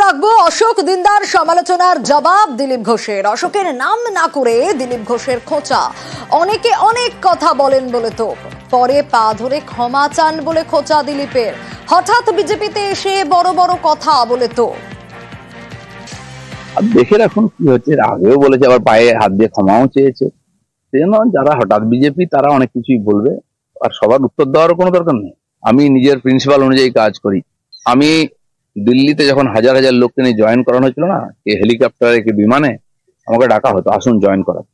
রাখবো অশোক দিনদার সমালোচনার জবাব দিলীপ ঘোষের। অশোকের নাম না করে দিলীপ ঘোষের খোঁচা। অনেকে অনেক কথা বলেন বলে তো পরে পা ধরে ক্ষমা চান বলে খোঁচা দিলীপের। হঠাৎ বিজেপিতে এসে বড় বড় কথা বলে তো দেখে রাখুন কি হচ্ছে। আগেও বলেছে, আবার পায়ে হাত দিয়ে ক্ষমাও চেয়েছে। সেজন্য যারা হঠাৎ বিজেপি তারা অনেক কিছুই বলবে, আর সবার উত্তর দেওয়ারও কোনো দরকার নেই। আমি নিজের প্রিন্সিপাল অনুযায়ী কাজ করি। আমি দিল্লিতে যখন হাজার হাজার লোককে নিয়ে জয়েন করানো হয়েছিল না, কি হেলিকপ্টারে কি বিমানে, আমাকে ডাকা হতো আসুন জয়েন করার।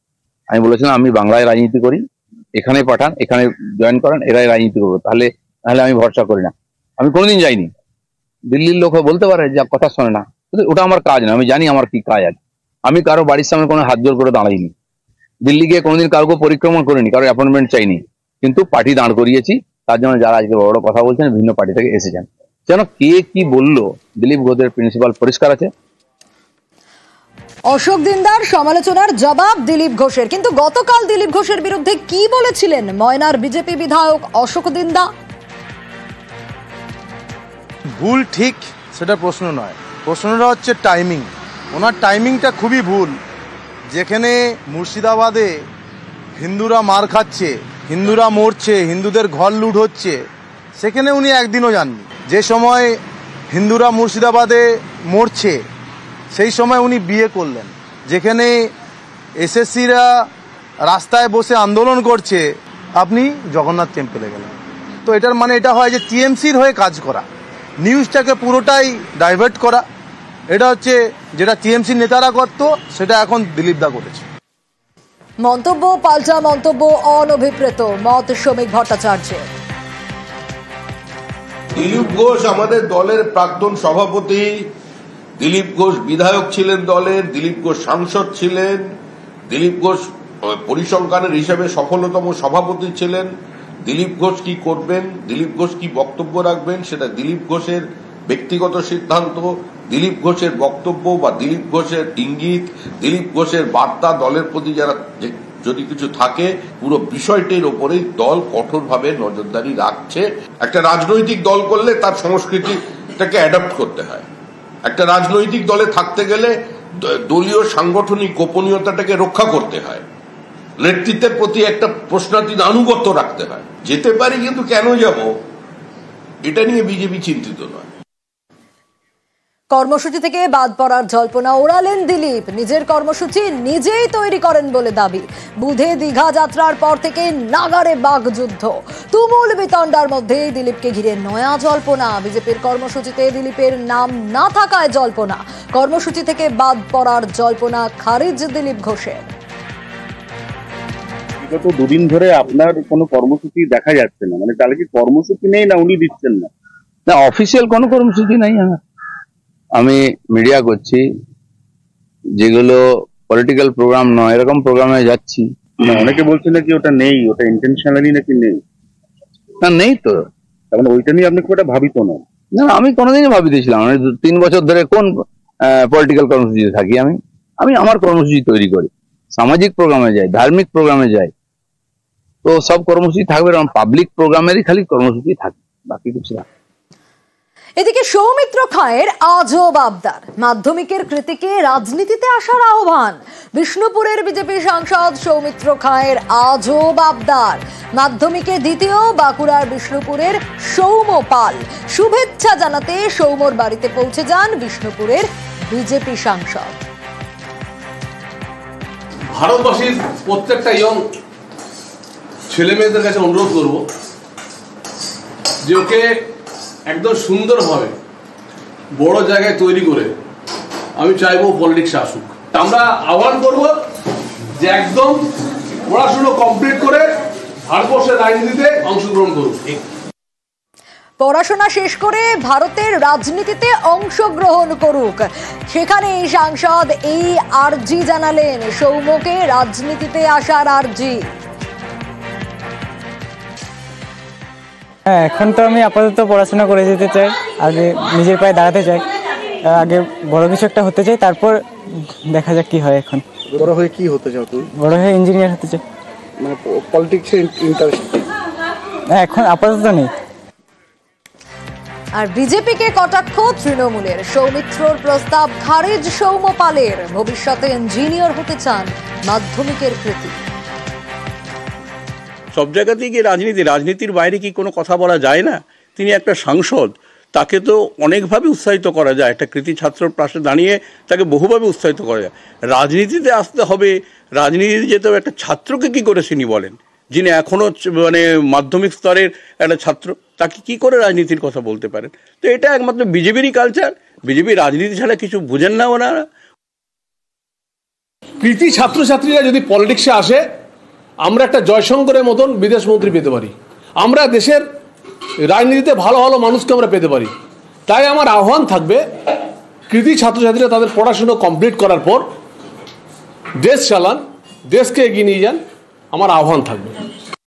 আমি বলেছিলাম আমি বাংলায় রাজনীতি করি, এখানে পাঠান, এখানে জয়েন করেন, এরাই রাজনীতি করবো, তাহলে আমি ভরসা করি না। আমি কোনোদিন যাইনি। দিল্লির লোক বলতে পারে যা কথা শোনে না, ওটা আমার কাজ না। আমি জানি আমার কি কাজ আছে। আমি কারো বাড়ির সামনে কোনো হাত জোর করে দাঁড়াইনি। দিল্লি গিয়ে কোনোদিন কাউকে পরিক্রমা করিনি, কারো অ্যাপয়েন্টমেন্ট চাইনি। কিন্তু পার্টি দাঁড় করিয়েছি, তার জন্য যারা আজকে বড় কথা বলছেন বিভিন্ন পার্টি থেকে এসেছেন। যেন কে কি বললো, দিলীপ ঘোষের প্রিন্সিপাল পরিষ্কার আছে। অশোক দিনদার সমালোচনার জবাব দিলীপ ঘোষের। কিন্তু গতকাল দিলীপ ঘোষের বিরুদ্ধে কি বলেছিলেন ময়নার বিজেপি বিধায়ক অশোক দিন্দা? ভুল ঠিক সেটা প্রশ্ন নয়, প্রশ্নটা হচ্ছে টাইমিং। ওনার টাইমিংটা খুবই ভুল। যেখানে মুর্শিদাবাদে হিন্দুরা মার খাচ্ছে, হিন্দুরা মরছে, হিন্দুদের ঘর লুট হচ্ছে, সেখানে উনি একদিনও যাননি। যে সময় হিন্দুরা মুর্শিদাবাদে মরছে সেই সময় উনি বিয়ে করলেন। যেখানে এসএসসিরা রাস্তায় বসে আন্দোলন করছে, আপনি জগন্নাথ টেম্পলে গেলেন। তো এটার মানে এটা হয় যে টিএমসির হয়ে কাজ করা, নিউজটাকে পুরোটাই ডাইভার্ট করা। এটা হচ্ছে যেটা টিএমসির নেতারা করত, সেটা এখন দিলীপ দা করেছে। মন্তব্য পাল্টা মন্তব্য, অনভিপ্রেত মত শ্রমিক ভট্টাচার্যের। দিলীপ ঘোষ আমাদের দলের প্রাক্তন সভাপতি, দিলীপ ঘোষ বিধায়ক ছিলেন দলের, দিলীপ ঘোষ সাংসদ ছিলেন, দিলীপ ঘোষ পরিসংখ্যানের হিসেবে সফলতম সভাপতি ছিলেন। দিলীপ ঘোষ কি করবেন, দিলীপ ঘোষ কি বক্তব্য রাখবেন, সেটা দিলীপ ঘোষের ব্যক্তিগত সিদ্ধান্ত। দিলীপ ঘোষের বক্তব্য বা দিলীপ ঘোষের ইঙ্গিত, দিলীপ ঘোষের বার্তা দলের প্রতি যারা যদি কিছু থাকে, পুরো বিষয়টির ওপরেই দল কঠোরভাবে নজরদারি রাখছে। একটা রাজনৈতিক দল করলে তার সংস্কৃতিটাকে অ্যাডাপ্ট করতে হয়। একটা রাজনৈতিক দলে থাকতে গেলে দলীয় সাংগঠনিক গোপনীয়তাটাকে রক্ষা করতে হয়। নেতৃত্বের প্রতি একটা প্রশ্নাতীত আনুগত্য রাখতে হয়। যেতে পারি, কিন্তু কেন যাব এটা নিয়ে বিজেপি চিন্তিত নয়। কর্মসূচি থেকে বাদ পড়ার জল্পনা ওড়ালেন দিলীপ। নিজের কর্মসূচি নিজেই তৈরি করেন বলে দাবি। বুধে দীঘা যাত্রার পর থেকে নাগারে বাগযুদ্ধ, তুমুল বিতণ্ডার মধ্যেই দিলীপকে ঘিরে নয়া জল্পনা। বিজেপির কর্মসূচিতে দিলীপের নাম না থাকায় জল্পনা, কর্মসূচি থেকে বাদ পড়ার জল্পনা খারিজ দিলীপ ঘোষের। বিগত দুদিন ধরে আপনার কোনো কর্মসূচি দেখা যাচ্ছে না, মানে তাহলে কি কর্মসূচি নেই না উনি দিচ্ছেন না? না, অফিসিয়াল কোনো কর্মসূচি নাই। আমি মিডিয়া করছি, যেগুলো পলিটিক্যাল প্রোগ্রাম নয় এরকম প্রোগ্রামে যাচ্ছি। অনেকে বলছে নাকি ওটা নেই, ওটা ইন্টেনশনালি নাকি নেই। না, নেই তো। তাহলে ওইটা নিয়ে আপনি খুব একটা ভাবিত নন? না, আমি কোনোদিনই ভাবিতেছিলাম। আমি 3 বছর ধরে কোন পলিটিক্যাল কর্মসূচিতে থাকি। আমি আমার কর্মসূচি তৈরি করি, সামাজিক প্রোগ্রামে যাই, ধার্মিক প্রোগ্রামে যাই। তো সব কর্মসূচি থাকবে, পাবলিক প্রোগ্রামেরই খালি কর্মসূচি থাকবে, বাকি কিছু না। এদিকে সৌমিত্র খাঁয়ের আজব আবদার, মাধ্যমিকের কৃতিকে রাজনীতিতে আসার আহ্বান। বিষ্ণুপুরের বিজেপি সাংসদ সৌমিত্র খাঁয়ের আজব আবদার। মাধ্যমিকে দ্বিতীয়, বাঁকুড়ার বিষ্ণুপুরের সৌম পাল। শুভেচ্ছা জানাতে সৌমর বাড়িতে পৌঁছে যান বিষ্ণুপুরের বিজেপি সাংসদ। ভারতবাসীর প্রত্যেকটা ইয়ং ছেলে মেয়েদের কাছে অনুরোধ করব যে ওকে একদম সুন্দরভাবে বড় জায়গায় তৈরি করে আমি চাইবো পলিটিক্স আসুক। আমরা আহ্বান করব যে একদম পড়াশুনো কমপ্লিট করে ভারতবর্ষের রাজনীতিতে অংশগ্রহণ করুক। পড়াশোনা শেষ করে ভারতের রাজনীতিতে অংশগ্রহণ করুক। সেখানে সাংসদ এই আর্জি জানালেন, সৌম্যকে রাজনীতিতে আসার আর্জি। হ্যাঁ, এখন তো আমি আপাতত পড়াশোনা করে যেতে চাই, আগে নিজের পায়ে দাঁড়াতে চাই, আগে বড় কিছু একটা হতে চাই, তারপর দেখা যাক কি হয়। এখন বড় হয়ে কি হতে চাও তুমি? বড় হয়ে ইঞ্জিনিয়ার হতে চাই। মানে পলিটিক্সে ইন্টারেস্ট? হ্যাঁ, এখন আপাতত নেই। আর বিজেপিকে কটাক্ষ তৃণমূলের। সৌমিত্রর প্রস্তাব খারিজ সৌম্যপালের। ভবিষ্যতে ইঞ্জিনিয়ার হতে চান মাধ্যমিকের কৃতী। সব জায়গাতেই কি রাজনীতির বাইরে কি কোনো কথা বলা যায় না? তিনি একটা সাংসদ, তাকে তো অনেকভাবে উৎসাহিত করা যায়। একটা কৃতি ছাত্রর পাশে দাঁড়িয়ে তাকে বহুভাবে উৎসাহিত করা যায়। রাজনীতিতে আসতে হবে, রাজনীতিতে যেতে হবে একটা ছাত্রকে কি করে তিনি বলেন, যিনি এখনও মানে মাধ্যমিক স্তরের একটা ছাত্র, তাকে কি করে রাজনীতির কথা বলতে পারেন? তো এটা একমাত্র বিজেপিরই কালচার। বিজেপি রাজনীতি ছাড়া কিছু বুঝেন না ওনারা। কৃতি ছাত্রছাত্রীরা যদি পলিটিক্সে আসে, আমরা একটা জয়শঙ্করের মতন বিদেশ মন্ত্রী পেতে পারি, আমরা দেশের রাজনীতিতে ভালো ভালো মানুষকে আমরা পেতে পারি। তাই আমার আহ্বান থাকবে, কৃতি ছাত্রছাত্রীরা তাদের পড়াশুনো কমপ্লিট করার পর দেশ চালান, দেশকে এগিয়ে নিয়ে যান, আমার আহ্বান থাকবে।